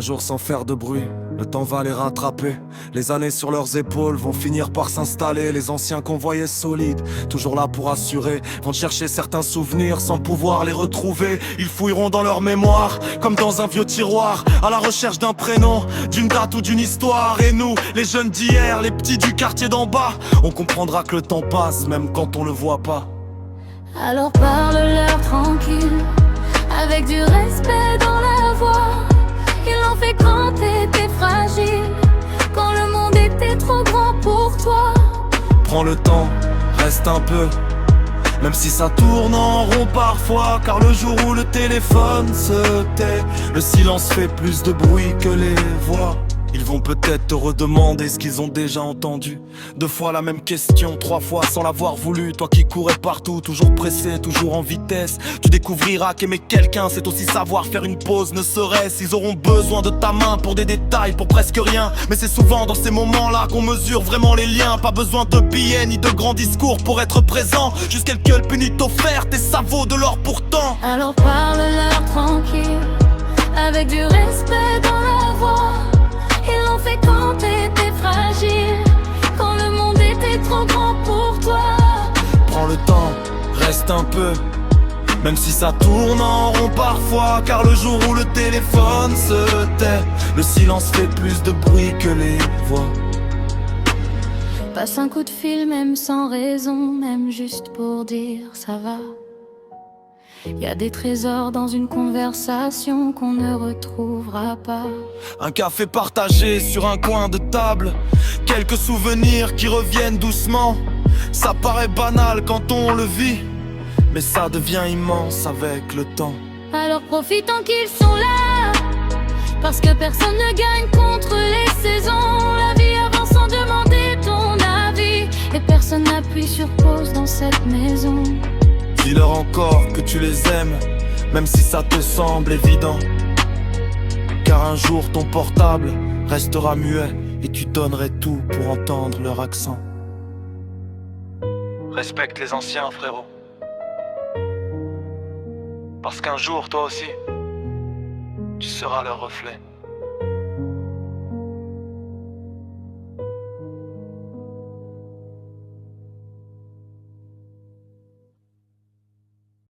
jour sans faire de bruit, le temps va les rattraper. Les années sur leurs épaules vont finir par s'installer. Les anciens qu'on voyait solides, toujours là pour assurer, vont chercher certains souvenirs sans pouvoir les retrouver. Ils fouilleront dans leur mémoire, comme dans un vieux tiroir, à la recherche d'un prénom, d'une date ou d'une histoire. Et nous, les jeunes d'hier, les petits du quartier d'en bas, on comprendra que le temps passe, même quand on le voit pas. Alors parle-leur tranquille, avec du respect dans la voix. Ils l'ont fait quand t'étais fragile, quand le monde était trop grand pour toi. Prends le temps, reste un peu, même si ça tourne en rond parfois. Car le jour où le téléphone se tait, le silence fait plus de bruit que les voix. Ils vont peut-être te redemander ce qu'ils ont déjà entendu. 2 fois la même question, 3 fois sans l'avoir voulu. Toi qui courais partout, toujours pressé, toujours en vitesse, tu découvriras qu'aimer quelqu'un c'est aussi savoir faire une pause, ne serait-ce. Ils auront besoin de ta main pour des détails, pour presque rien. Mais c'est souvent dans ces moments-là qu'on mesure vraiment les liens. Pas besoin de billets ni de grands discours pour être présent. Juste quelques minutes offertes et ça vaut de l'or pourtant. Alors parle-leur tranquille, avec du respect dans la voix. Ils l'ont fait quand t'étais fragile, quand le monde était trop grand pour toi. Prends le temps, reste un peu, même si ça tourne en rond parfois. Car le jour où le téléphone se tait, le silence fait plus de bruit que les voix. Passe un coup de fil même sans raison, même juste pour dire ça va. Y a des trésors dans une conversation qu'on ne retrouvera pas. Un café partagé sur un coin de table, quelques souvenirs qui reviennent doucement. Ça paraît banal quand on le vit, mais ça devient immense avec le temps. Alors profitons qu'ils sont là, parce que personne ne gagne contre les saisons. La vie avance sans demander ton avis, et personne n'appuie sur pause dans cette maison. Dis-leur encore que tu les aimes, même si ça te semble évident. Car un jour ton portable restera muet et tu donnerais tout pour entendre leur accent. Respecte les anciens, frérot. Parce qu'un jour, toi aussi, tu seras leur reflet.